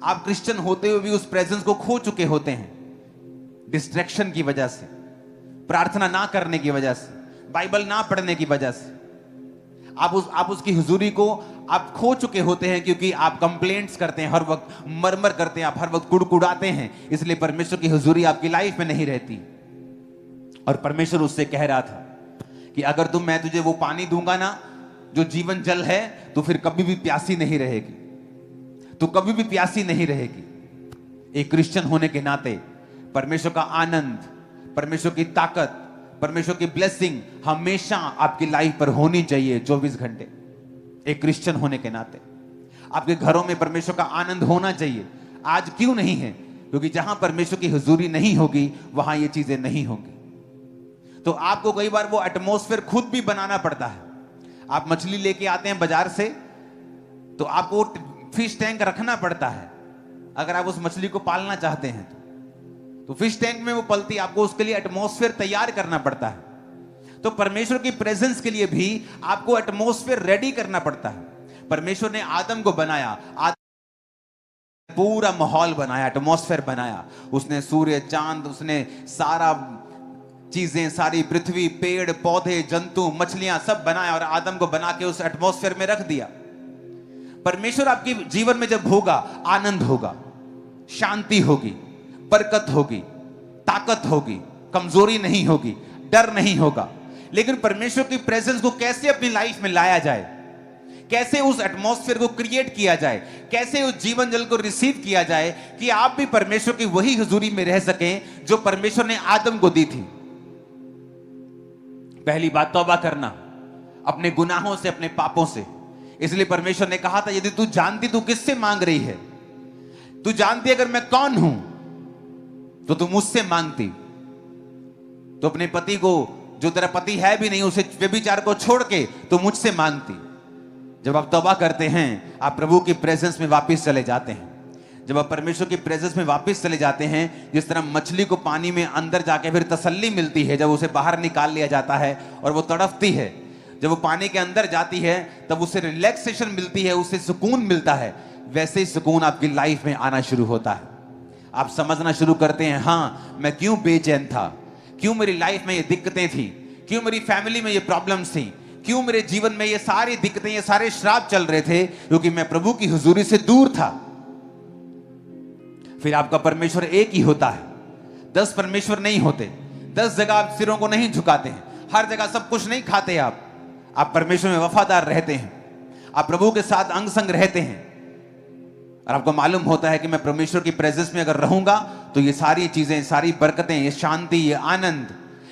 आप क्रिश्चियन होते हुए भी उस प्रेजेंस को खो चुके होते हैं, डिस्ट्रैक्शन की वजह से, प्रार्थना ना करने की वजह से, बाइबल ना पढ़ने की वजह से। आप उसकी हुजूरी को आप खो चुके होते हैं, क्योंकि आप कंप्लेंट्स करते हैं हर वक्त, मरमर करते हैं, आप हर वक्त कुड़कुड़ाते हैं, इसलिए परमेश्वर की हुजूरी आपकी लाइफ में नहीं रहती। और परमेश्वर उससे कह रहा था कि अगर मैं तुझे वो पानी दूंगा ना जो जीवन जल है, तो फिर कभी भी प्यासी नहीं रहेगी, तो कभी भी प्यासी नहीं रहेगी। एक क्रिश्चियन होने के नाते परमेश्वर का आनंद, परमेश्वर की ताकत, परमेश्वर की ब्लेसिंग हमेशा आपकी लाइफ पर होनी चाहिए 24 घंटे। एक क्रिश्चियन होने के नाते आपके घरों में परमेश्वर का आनंद होना चाहिए। आज क्यों नहीं है? क्योंकि जहां परमेश्वर की हुजूरी नहीं होगी वहां ये चीजें नहीं होंगी। तो आपको कई बार वो एटमॉस्फेयर खुद भी बनाना पड़ता है। आप मछली लेके आते हैं बाजार से, तो आपको फिश टैंक रखना पड़ता है। अगर आप उस मछली को पालना चाहते हैं तो फिश टैंक में वो पलती, आपको उसके लिए एटमॉस्फेयर तैयार करना पड़ता है। तो परमेश्वर की प्रेजेंस के लिए भी आपको एटमॉस्फेयर रेडी करना पड़ता है। परमेश्वर ने आदम को बनाया, पूरा माहौल बनाया, एटमॉस्फेयर बनाया। उसने सूर्य, चांद, उसने सारा चीजें, सारी पृथ्वी, पेड़ पौधे, जंतु, मछलियां सब बनाया और आदम को बना के उस एटमॉस्फेयर में रख दिया। परमेश्वर आपके जीवन में जब होगा, आनंद होगा, शांति होगी, बरकत होगी, ताकत होगी, कमजोरी नहीं होगी, डर नहीं होगा। लेकिन परमेश्वर की प्रेजेंस को कैसे अपनी लाइफ में लाया जाए, कैसे उस एटमॉस्फेयर को क्रिएट किया जाए, कैसे उस जीवन जल को रिसीव किया जाए कि आप भी परमेश्वर की वही हुजूरी में रह सकें जो परमेश्वर ने आदम को दी थी। पहली बात, तौबा करना अपने गुनाहों से, अपने पापों से। इसलिए परमेश्वर ने कहा था, यदि तू जानती तू किससे मांग रही है, तू जानती अगर मैं कौन हूं तो तू मुझसे मांगती। तो अपने पति को, जो तेरा पति है भी नहीं, उसे व्यभिचार को छोड़ के तो मुझसे मांगती। जब आप तौबा करते हैं, आप प्रभु की प्रेजेंस में वापस चले जाते हैं। जब आप परमेश्वर की प्रेजेंस में वापस चले जाते हैं, जिस तरह मछली को पानी में अंदर जाके फिर तसल्ली मिलती है जब उसे बाहर निकाल लिया जाता है और वो तड़पती है, जब वो पानी के अंदर जाती है तब उसे रिलैक्सेशन मिलती है, उसे सुकून मिलता है, वैसे ही सुकून आपकी लाइफ में आना शुरू होता है। आप समझना शुरू करते हैं, हाँ मैं क्यों बेचैन था, क्यों मेरी लाइफ में ये दिक्कतें थी, क्यों मेरी फैमिली में ये प्रॉब्लम्स थी, क्यों मेरे जीवन में ये सारी दिक्कतें, ये सारे श्राप चल रहे थे, क्योंकि मैं प्रभु की हुजूरी से दूर था। फिर आपका परमेश्वर एक ही होता है, 10 परमेश्वर नहीं होते। 10 जगह आप सिरों को नहीं झुकाते हैं, हर जगह सब कुछ नहीं खाते आप परमेश्वर में वफादार रहते हैं, आप प्रभु के साथ अंग संग रहते हैं और आपको मालूम होता है कि मैं परमेश्वर की प्रेजेंस में अगर रहूंगा तो ये सारी चीजें, सारी बरकतें, ये शांति, ये आनंद,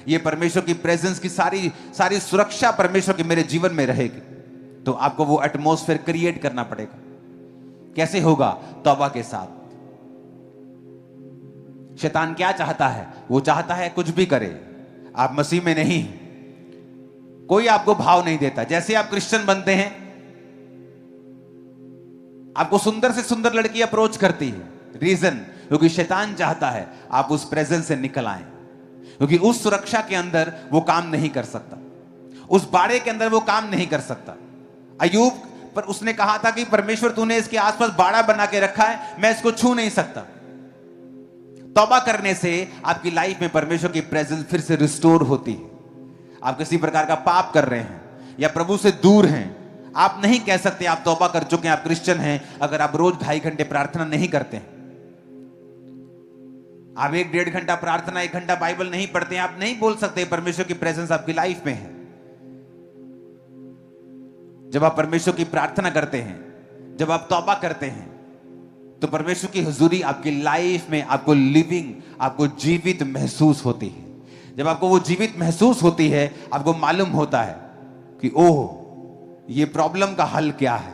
ये परमेश्वर की प्रेजेंस की सारी सुरक्षा परमेश्वर के मेरे जीवन में रहेगी। तो आपको वो एटमॉस्फेयर क्रिएट करना पड़ेगा। कैसे होगा? तौबा के साथ। शैतान क्या चाहता है? वो चाहता है कुछ भी करे, आप मसीह में नहीं, कोई आपको भाव नहीं देता। जैसे आप क्रिश्चियन बनते हैं, आपको सुंदर से सुंदर लड़की अप्रोच करती है। रीजन, क्योंकि शैतान चाहता है आप उस प्रेजेंस से निकल आए, क्योंकि उस सुरक्षा के अंदर वो काम नहीं कर सकता, उस बाड़े के अंदर वो काम नहीं कर सकता। अय्यूब पर उसने कहा था कि परमेश्वर तूने इसके आसपास बाड़ा बना के रखा है, मैं इसको छू नहीं सकता। तौबा करने से आपकी लाइफ में परमेश्वर की प्रेजेंस फिर से रिस्टोर होती है। आप किसी प्रकार का पाप कर रहे हैं या प्रभु से दूर हैं, आप नहीं कह सकते आप तौबा कर चुके हैं, आप क्रिश्चियन हैं, अगर आप रोज 2.5 घंटे प्रार्थना नहीं करते हैं, आप 1-1.5 घंटा प्रार्थना, 1 घंटा बाइबल नहीं पढ़ते हैं, आप नहीं बोल सकते परमेश्वर की प्रेजेंस आपकी लाइफ में है। जब आप परमेश्वर की प्रार्थना करते हैं, जब आप तौबा करते हैं, तो परमेश्वर की हुजूरी आपकी लाइफ में आपको लिविंग, आपको जीवित महसूस होती है। जब आपको वो जीवित महसूस होती है, आपको मालूम होता है कि ओह, ये प्रॉब्लम का हल क्या है,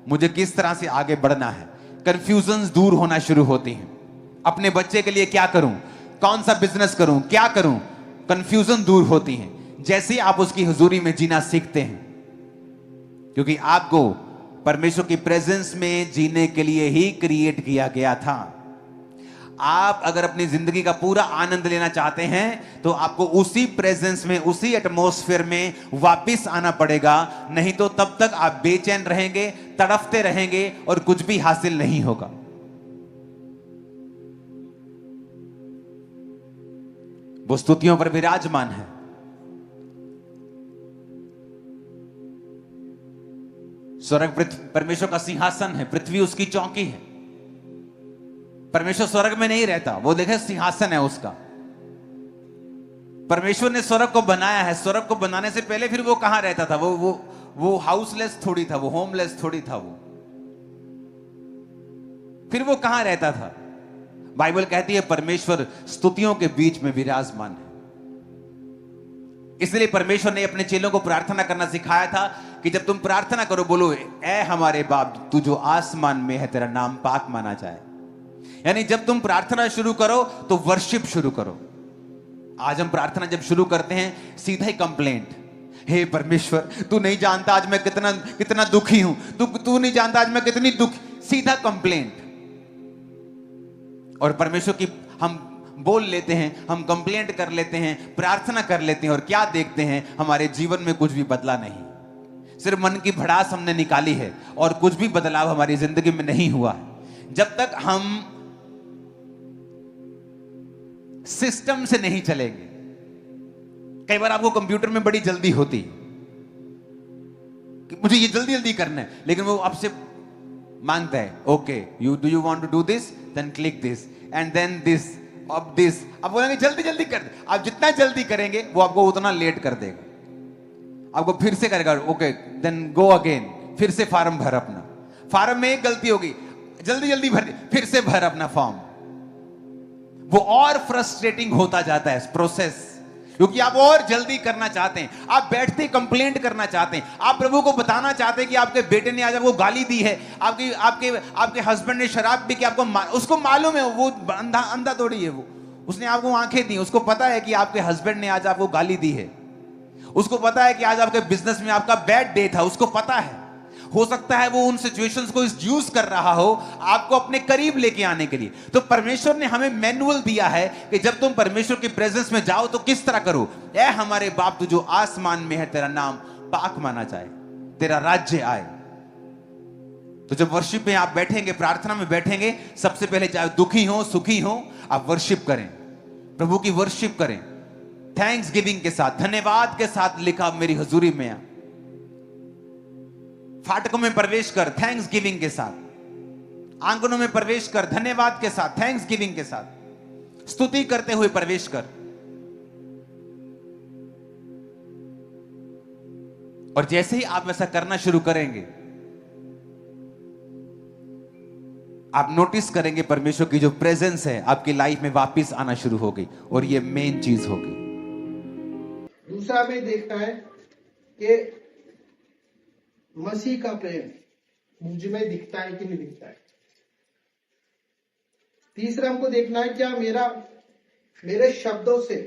मुझे किस तरह से आगे बढ़ना है। कंफ्यूजन्स दूर होना शुरू होती हैं। अपने बच्चे के लिए क्या करूं, कौन सा बिजनेस करूं, क्या करूं, कंफ्यूजन दूर होती हैं जैसे आप उसकी हुजूरी में जीना सीखते हैं, क्योंकि आपको परमेश्वर की प्रेजेंस में जीने के लिए ही क्रिएट किया गया था। आप अगर अपनी जिंदगी का पूरा आनंद लेना चाहते हैं तो आपको उसी प्रेजेंस में, उसी एटमॉस्फेयर में वापस आना पड़ेगा, नहीं तो तब तक आप बेचैन रहेंगे, तड़फते रहेंगे और कुछ भी हासिल नहीं होगा। वो स्तुतियों पर विराजमान है। स्वर्ग परमेश्वर का सिंहासन है, पृथ्वी उसकी चौकी है। परमेश्वर स्वर्ग में नहीं रहता, वो देखे सिंहासन है उसका। परमेश्वर ने स्वर्ग को बनाया है। स्वर्ग को बनाने से पहले फिर वो कहां रहता था? वो हाउसलेस थोड़ी था, वो होमलेस थोड़ी था। वो फिर वो कहां रहता था? बाइबल कहती है परमेश्वर स्तुतियों के बीच में विराजमान है। इसलिए परमेश्वर ने अपने चेलों को प्रार्थना करना सिखाया था कि जब तुम प्रार्थना करो, बोलो, ऐ हमारे बाप तू जो आसमान में है, तेरा नाम पाक माना जाए। यानी जब तुम प्रार्थना शुरू करो तो वर्शिप शुरू करो। आज हम प्रार्थना जब शुरू करते हैं, सीधा ही कंप्लेंट, हे परमेश्वर तू नहीं जानता आज मैं कितना कितना दुखी हूं, तू नहीं जानता आज मैं कितनी दुखी, सीधा कंप्लेंट। और परमेश्वर की हम बोल लेते हैं, हम कंप्लेंट कर लेते हैं, प्रार्थना कर लेते हैं, और क्या देखते हैं? हमारे जीवन में कुछ भी बदला नहीं। सिर्फ मन की भड़ास हमने निकाली है और कुछ भी बदलाव हमारी जिंदगी में नहीं हुआ है। जब तक हम सिस्टम से नहीं चलेंगे। कई बार आपको कंप्यूटर में बड़ी जल्दी होती कि मुझे ये जल्दी जल्दी करना है, लेकिन वो आपसे मांगता है, okay do you want to do this, then click this and then this, अब दिस। अब बोलेंगे जल्दी जल्दी कर दे। आप जितना जल्दी करेंगे वो आपको उतना लेट कर देगा। आपको फिर से करेगा, ओके देन गो अगेन, फिर से फॉर्म भर अपना। फॉर्म में एक गलती होगी, जल्दी जल्दी भर, फिर से भर अपना फॉर्म। वो और फ्रस्ट्रेटिंग होता जाता है प्रोसेस, क्योंकि आप और जल्दी करना चाहते हैं। आप बैठते कंप्लेंट करना चाहते हैं। आप प्रभु को बताना चाहते हैं कि आपके बेटे ने आज आपको गाली दी है, आपके हस्बैंड ने शराब पी के आपको उसको मालूम है, वो अंधा थोड़ी है, वो उसने आपको आंखें दी, उसको पता है कि आपके हस्बैंड ने आज आपको गाली दी है। उसको पता है कि आज आपके बिजनेस में आपका बैड डे था, उसको पता है। हो सकता है वो उन सिचुएशंस को यूज कर रहा हो आपको अपने करीब लेके आने के लिए। तो परमेश्वर ने हमें मैनुअल दिया है कि जब तुम परमेश्वर की प्रेजेंस में जाओ तो किस तरह करो। ऐ हमारे बाप तू जो आसमान में है, तेरा नाम पाक माना जाए, तेरा राज्य आए। तो जब वर्शिप में आप बैठेंगे, प्रार्थना में बैठेंगे, सबसे पहले चाहे दुखी हो सुखी हो, आप वर्शिप करें, प्रभु की वर्शिप करें, थैंक्स गिविंग के साथ, धन्यवाद के साथ लिखा मेरी हजूरी में आ। फाटकों में प्रवेश कर थैंक्स गिविंग के साथ, आंगनों में प्रवेश कर धन्यवाद के साथ, थैंक्स गिविंग के साथ, स्तुति करते हुए प्रवेश कर। और जैसे ही आप ऐसा करना शुरू करेंगे, आप नोटिस करेंगे परमेश्वर की जो प्रेजेंस है आपकी लाइफ में वापस आना शुरू होगी, और ये मेन चीज होगी। दूसरा भी देखना है कि मसीह का प्रेम मुझ में दिखता है कि नहीं दिखता है। तीसरा हमको देखना है क्या मेरे शब्दों से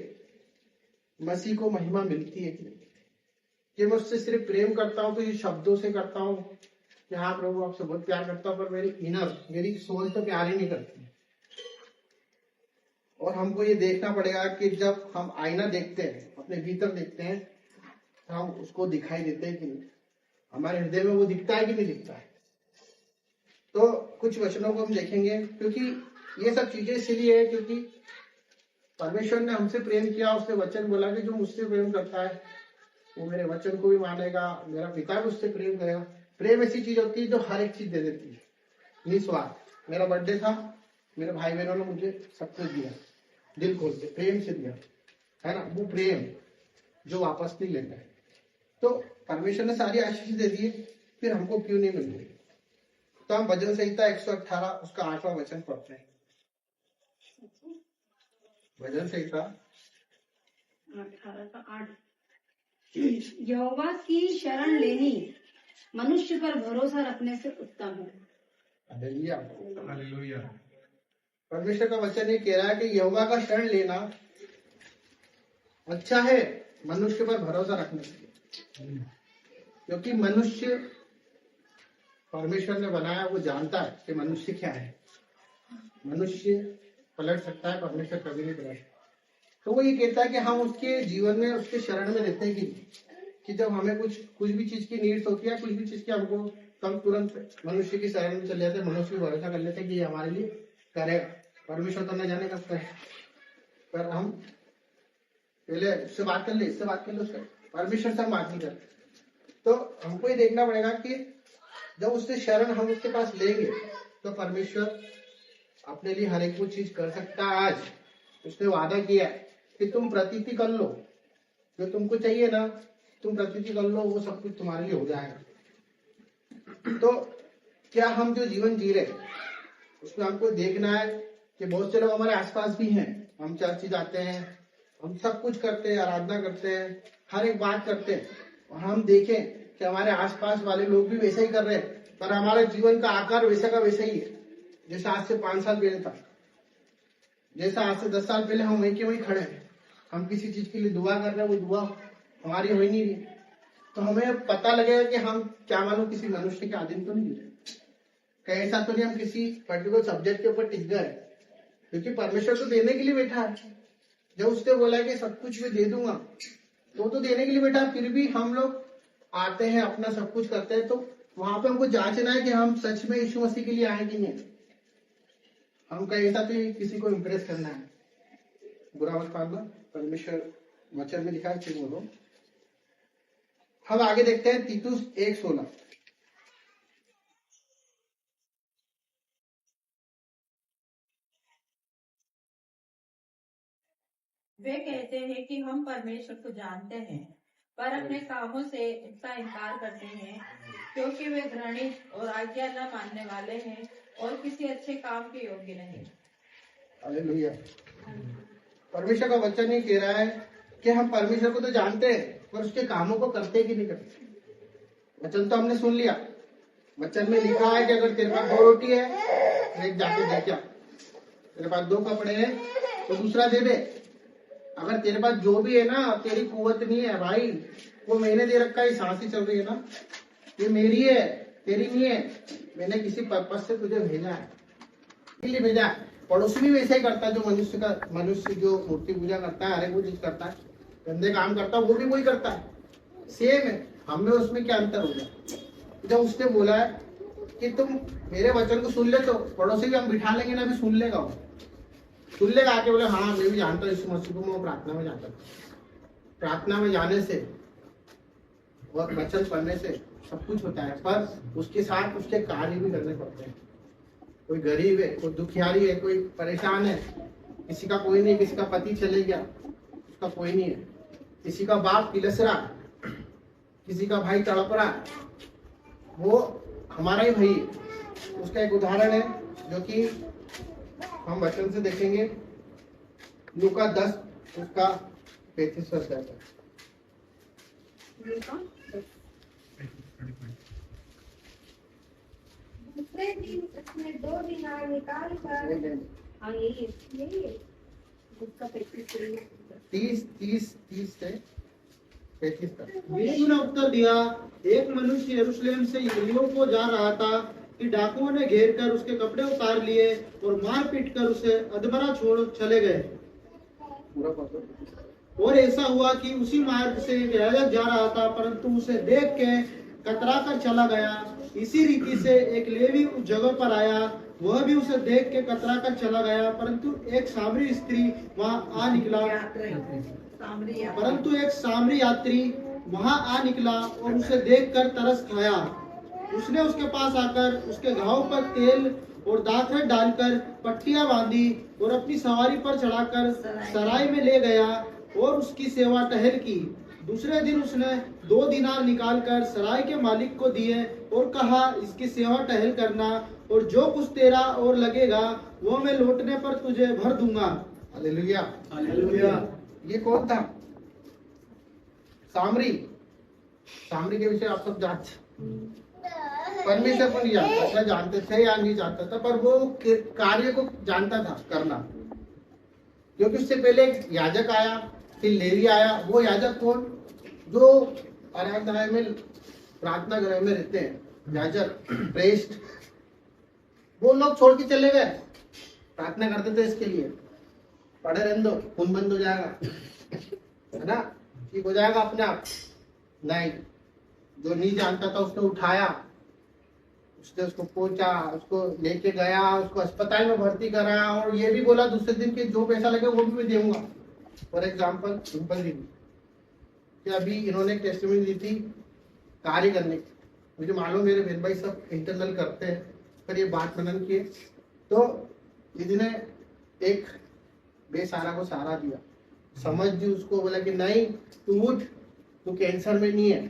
मसीह को महिमा मिलती है कि नहीं। कि मैं उससे सिर्फ प्रेम करता हूं तो ये शब्दों से करता हूं कि हाँ प्रभु आपसे बहुत प्यार करता हूं, पर मेरी सोच तो प्यार ही नहीं करती। और हमको ये देखना पड़ेगा कि जब हम आईना देखते हैं, अपने भीतर देखते हैं, तो हम उसको दिखाई देते हैं कि नहीं, हमारे हृदय में वो दिखता है कि नहीं दिखता है। तो कुछ वचनों को हम देखेंगे, क्योंकि ये सब चीजें इसलिए है क्योंकि परमेश्वर ने हमसे प्रेम किया। उसने वचन बोला कि जो मुझसे प्रेम करता है वो मेरे वचन को भी मानेगा, मेरा पिता भी उससे प्रेम करेगा। प्रेम ऐसी चीज होती है जो हर एक चीज दे देती है, निस्वार्थ। मेरा बर्थडे था, मेरे भाई बहनों ने मुझे सब कुछ दिया, दिल खोल के प्रेम से दिया, है ना। वो प्रेम जो वापस नहीं लेता है। तो परमेश्वर ने सारी आशीष दे दी, फिर हमको क्यों नहीं मिल रही। तो हम भजन संहिता 118 उसका 8वां वचन पढ़ते हैं। भजन संहिता 18 का 8। यहोवा की शरण लेनी मनुष्य पर भरोसा रखने से उत्तम है। Hallelujah, hallelujah. परमेश्वर का वचन ये कह रहा है कि यहोवा का शरण लेना अच्छा है मनुष्य पर भरोसा रखने से, क्योंकि मनुष्य परमेश्वर ने बनाया, वो जानता है कि मनुष्य क्या है। मनुष्य पलट सकता है, परमेश्वर कभी नहीं पलट। तो वो ये कहता है कि हम उसके जीवन में, उसके शरण में रहते हैं कि जब हमें कुछ भी चीज की नीड्स होती है, कुछ भी चीज की हमको, हम तुरंत मनुष्य की शरण में चले जाते हैं, मनुष्य पर भरोसा कर लेते हैं कि ये हमारे लिए करेगा। परमेश्वर तो न जाने कब करे, पर हम पहले उससे बात कर ले, इससे बात कर ले, उससे परमेश्वर से हम बात नहीं करते। तो हमको ये देखना पड़ेगा कि जब उससे शरण हम उसके पास लेंगे तो परमेश्वर अपने लिए हर एक वो चीज कर सकता है। आज उसने वादा किया है कि तुम प्रतीति कर लो, जो तुमको चाहिए ना तुम प्रतीति कर लो, वो सब कुछ तुम्हारे लिए हो जाएगा। तो क्या हम जो जीवन जी रहे उसमें हमको देखना है कि बहुत से लोग हमारे आसपास भी हैं, हम चर्च जाते हैं, हम सब कुछ करते हैं, आराधना करते हैं, हर एक बात करते हैं, और हम देखें कि हमारे आसपास वाले लोग भी वैसा ही कर रहे हैं, पर हमारा जीवन का आकार वैसा का वैसा ही है जैसा आज से 5 साल पहले था, जैसा आज से 10 साल पहले हम वहीं के वहीं खड़े हैं। हम किसी चीज के लिए दुआ कर रहे हैं, वो दुआ हमारी हो ही नहीं रही। तो हमें पता लगेगा कि हम क्या मालूम किसी मनुष्य के अधीन तो नहीं है, कहीं ऐसा तो नहीं हम किसी पर्टिकुलर सब्जेक्ट के ऊपर टिक गए, क्योंकि परमेश्वर तो देने के लिए बैठा है। जब उसने बोला कि सब कुछ मैं दे दूंगा तो देने के लिए बैठा है, फिर भी हम लोग आते हैं, अपना सब कुछ करते हैं। तो वहां पे हमको जांचना है कि हम सच में यीशु मसीह के लिए आए कि नहीं। हम कहीं ऐसा तो किसी को इम्प्रेस करना है, बुरा मत मानना, परमेश्वर वचन में लिखा है फिर बोलो। हम आगे देखते हैं तीतुस 1:16। वे कहते हैं कि हम परमेश्वर को जानते हैं, पर अपने कामों से उसका इनकार करते हैं, क्योंकि वे घृणित और आज्ञा न मानने वाले हैं और किसी अच्छे काम के योग्य नहीं। हालेलुया। परमेश्वर का वचन ही कह रहा है कि हम परमेश्वर को तो जानते हैं पर उसके कामों को करते कि नहीं करते। वचन तो हमने सुन लिया, वचन में लिखा है कि अगर तेरे पास 2 रोटी है तो एक जाके दे क्या, तेरे पास 2 कपड़े हैं तो दूसरा दे दे। अगर तेरे पास जो भी है ना, तेरी कुवत नहीं है भाई, वो मैंने दे रखा है, सांस ही चल रही है ना, ये मेरी है, तेरी नहीं है। मैंने किसी पर्पज से तुझे भेजा है, इसलिए भेजा है। पड़ोसी भी वैसे ही करता है, जो मनुष्य जो मूर्ति पूजा करता है, हर एक वो चीज करता है, गंदे काम करता है, वो भी वही करता है, सेम है। हमें उसमें क्या अंतर हो गया? जब उसने बोला है कि तुम मेरे वचन को सुन ले, तो पड़ोसी भी हम बिठा लेंगे ना, भी सुन लेगा, वो सुन लेगा आके बोले हाँ मैं भी जानता हूँ यीशु मसीह को, मैं प्रार्थना में जाता हूँ। प्रार्थना में जाने से और वचन पढ़ने से सब कुछ होता है, पर उसके साथ उसके कार्य भी करने पड़ते हैं। कोई गरीब है, कोई दुखियारी है, कोई परेशान है, किसी का कोई नहीं, किसी का पति चले गया, उसका कोई नहीं है, किसी का बाप पिलस रहा, किसी का भाई तड़प रहा, वो हमारा ही भाई है। उसका एक उदाहरण है जो कि हम वचन से देखेंगे, लूका 10 उसका 35 है। दूसरे दिन उसने 2 दिनार निकाल कर, हाँ यही है उसका 30 से 35 तक। यीशु ने उत्तर दिया, एक मनुष्य यरूशलेम से यरीहो को जा रहा था कि डाकुओं ने घेर कर उसके कपड़े उतार लिए और मार पीट कर उसे अधमरा छोड़ चले गए। और ऐसा हुआ कि उसी मार्ग से एक याजक जा रहा था, परंतु उसे देख के कतरा कर चला गया। इसी रीति से एक लेवी उस जगह पर आया, वह भी उसे देख के कतरा कर चला गया, परंतु एक सामरी यात्री वहां आ निकला और उसे देखकर तरस खाया। उसने उसके पास आकर उसके घाव पर तेल और दाखरस डालकर पट्टियां बांधी और अपनी सवारी पर चढ़ाकर सराय में ले गया और उसकी सेवा टहल की। दूसरे दिन उसने 2 दिनार निकालकर सराय के मालिक को दिए और कहा, इसकी सेवा टहल करना, और जो कुछ तेरा और लगेगा वो मैं लौटने पर तुझे भर दूंगा। Hallelujah, hallelujah. ये कौन था? सामरी के विषय आप सब जानते, परमेश्वर को नहीं जानता था, जानते थे या नहीं जानता था, पर वो कार्य को जानता था करना, क्योंकि उससे पहले एक याजक आया, फिर लेवी आया। वो याजक कौन? जो आराधनालय में प्रार्थना गृह में रहते हैं, याजक, प्रेस्ट, वो लोग छोड़ के चले गए। प्रार्थना करते थे इसके लिए, पढ़े रहने दो, खून बंद हो जाएगा, है ना, ठीक हो जाएगा अपने आप। नहीं, जो नहीं जानता था उसने उठाया, उसने उसको पहुंचा, उसको लेके गया, उसको अस्पताल में भर्ती कराया, और ये भी बोला दूसरे दिन के जो पैसा लगे वो भी मैं दूंगा। फॉर एग्जाम्पल सिंपल दीदी कि अभी इन्होंने टेस्टिमनी दी थी कार्य करने की, मुझे मालूम मेरे बहन भाई सब इंटरनल करते हैं, पर ये बात मनन किए तो दीदी ने एक बेसहारा को सहारा दिया, समझ दी उसको, बोला कि नहीं तू उठ, तू कैंसर में नहीं है,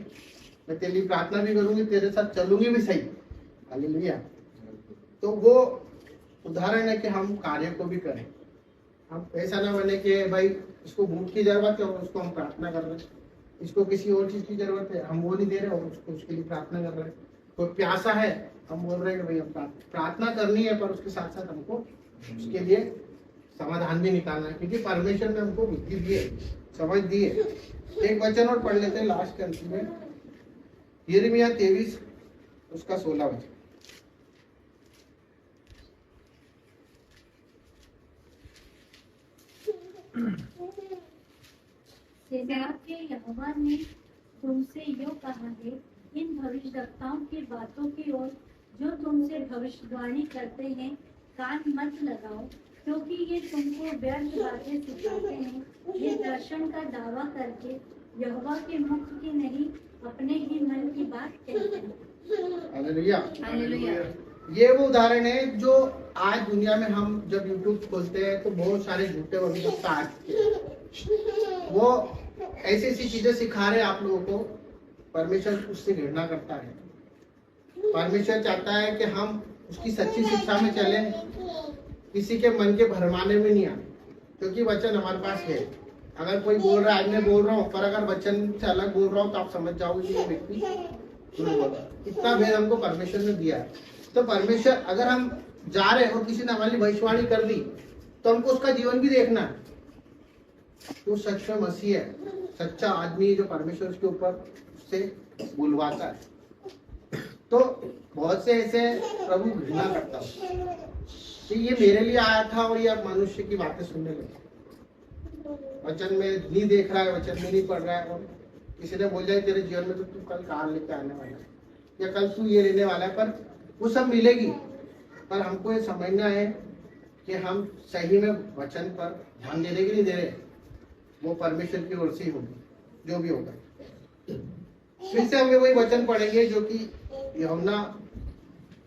मैं तेरे लिए प्रार्थना भी करूंगी, तेरे साथ चलूंगी भी सही। हालेलुया। तो वो उदाहरण है कि हम कार्य को भी करें, हम ऐसा ना बने कि भाई इसको भूख की जरूरत है और उसको हम प्रार्थना कर रहे हैं, इसको किसी और चीज की जरूरत है हम वो नहीं दे रहे और उसको उसके लिए प्रार्थना कर रहे हैं, कोई प्यासा है हम बोल रहे हैं कि भाई हम प्रार्थना करनी है, पर उसके साथ साथ हमको उसके लिए समाधान भी निकालना है, क्योंकि परमेश्वर ने हमको बुद्धि दी है, समझ दी है। एक वचन और पढ़ लेते हैं लास्ट के अंत में, यिर्मयाह 23 उसका 16 वचन। सेनाओं के यहोवा ने तुमसे यो कहा है, इन भविष्यद्वक्ताओं की बातों की ओर जो तुमसे भविष्यवाणी करते हैं कान मत लगाओ, क्योंकि ये तुमको व्यर्थ बातें सिखाते हैं। ये दर्शन का दावा करके यहोवा के मुख की नहीं अपने ही मन की बात कहते हैं। हालेलुया। हालेलुया। ये वो उदाहरण है जो आज दुनिया में हम जब YouTube खोलते हैं तो बहुत सारे झूठे भविष्यवक्ता आ चुके हैं, वो ऐसी ऐसी चीजें सिखा रहे हैं आप लोगों को। परमेश्वर उससे घृणा करता है, परमेश्वर चाहता है कि हम उसकी सच्ची शिक्षा में चलें, किसी के मन के भरमाने में नहीं आए, क्योंकि वचन हमारे पास है। अगर कोई बोल रहा है, आज मैं बोल रहा हूँ, पर अगर वचन से अलग बोल रहा हूँ तो आप समझ जाओगे ये व्यक्ति झूठ बोल रहा है। इतना भेद हमको परमेश्वर ने दिया है। तो परमेश्वर अगर हम जा रहे हैं और किसी ने हमारी भविष्यवाणी कर दी तो हमको उसका जीवन भी देखना है। तो सच में मसीह है, सच्चा आदमी जो परमेश्वर के ऊपर उससे बुलवाता है। तो बहुत से ऐसे प्रभु घृणा करता है कि ये मेरे लिए आया था और ये अब मनुष्य की बातें सुनने लगे, वचन में नहीं देख रहा है, वचन में नहीं पढ़ रहा है, और किसी ने बोल जाए तेरे जीवन में तो तू कल कार लेके आने वाला है या कल तू ये लेने वाला है, पर वो सब मिलेगी। पर हमको ये समझना है कि हम सही में वचन पर ध्यान दे रहे कि नहीं दे रहे, वो परमेश्वर की ओर से ही होगी जो भी होगा। फिर से हम वही वचन पढ़ेंगे जो कि यूहन्ना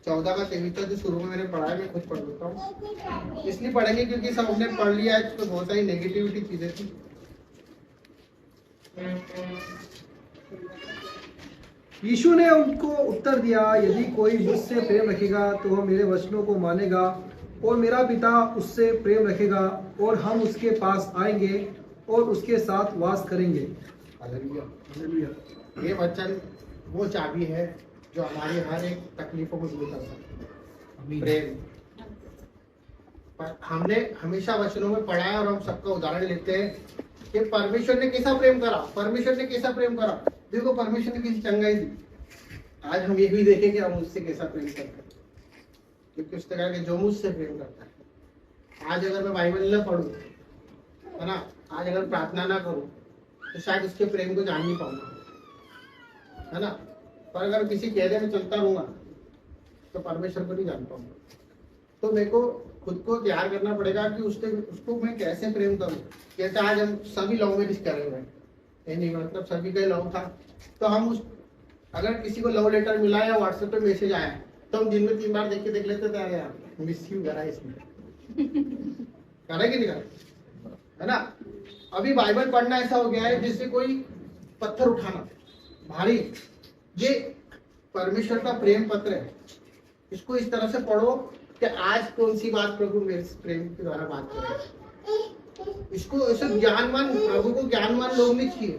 14 का 23 जो शुरू में मैंने पढ़ा है, मैं खुद पढ़ लेता हूँ। इसलिए पढ़ेंगे क्योंकि सब हमने पढ़ लिया है, तो बहुत सारी नेगेटिविटी चीजें थी। यीशु ने उनको उत्तर दिया, यदि कोई मुझसे प्रेम रखेगा तो वह मेरे वचनों को मानेगा और मेरा पिता उससे प्रेम रखेगा और हम उसके पास आएंगे और उसके साथ वास करेंगे। हालेलुया। हालेलुया। ये वचन वो चाबी है जो हमारी हर एक तकलीफों को दूर कर सकता है, प्रेम। पर हमने हमेशा वचनों में पढ़ा है और हम सबका उदाहरण लेते हैं कि परमेश्वर ने कैसा प्रेम करा, परमेश्वर ने कैसा प्रेम करा। देखो परमेश्वर ने किसी चंगाई दी, आज हम ये भी देखें कि हम उससे कैसा प्रेम करते हैं, क्योंकि उसने कहा कि जो मुझसे प्रेम करता है। आज अगर मैं बाइबल न पढ़ूं, है ना, आज अगर प्रार्थना ना करूं तो शायद उसके प्रेम को जान नहीं पाऊंगा, है ना। पर अगर किसी कहने में चलता रहूंगा तो परमेश्वर को नहीं जान पाऊंगा। तो मेरे को खुद को तैयार करना पड़ेगा कि उसको मैं कैसे प्रेम करूं। जैसे आज हम सभी लव मैरिज कर रहे हैं, नहीं मतलब सभी का लव था, तो हम उस अगर किसी को लव लेटर मिला या व्हाट्सएप पे मैसेज आया तो हम दिन में 3 बार देख लेते थे, यार मिस यू करा इसमें करा कि नहीं करा, है ना। अभी बाइबल पढ़ना ऐसा हो गया है जैसे कोई पत्थर उठाना भारी। ये परमेश्वर का प्रेम पत्र है, इसको इस तरह से पढ़ो कि आज कौन सी बात प्रभु मेरे प्रेम के द्वारा बात करें। इसको ऐसे ज्ञानवान, प्रभु को ज्ञानवान लोग नहीं चाहिए,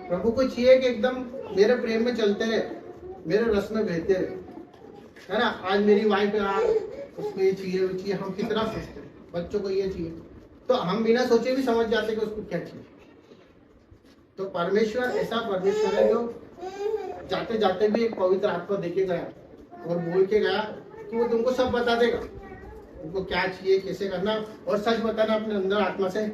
प्रभु को चाहिए कि एकदम मेरे प्रेम में चलते रहे, मेरे रस में बहते रहे, है ना। आज मेरी वाइफ यार उसको ये चाहिए वो चाहिए, हम कितना सोचते हैं, बच्चों को ये चाहिए, तो हम बिना सोचे भी समझ जाते कि उसको क्या चाहिए। तो परमेश्वर ऐसा परमेश्वर है जो जाते जाते भी एक पवित्र आत्मा देके गया और बोल के गया कि वो तुमको सब बता देगा, तुमको क्या चाहिए, कैसे करना, और सच बताना अपने अंदर आत्मा से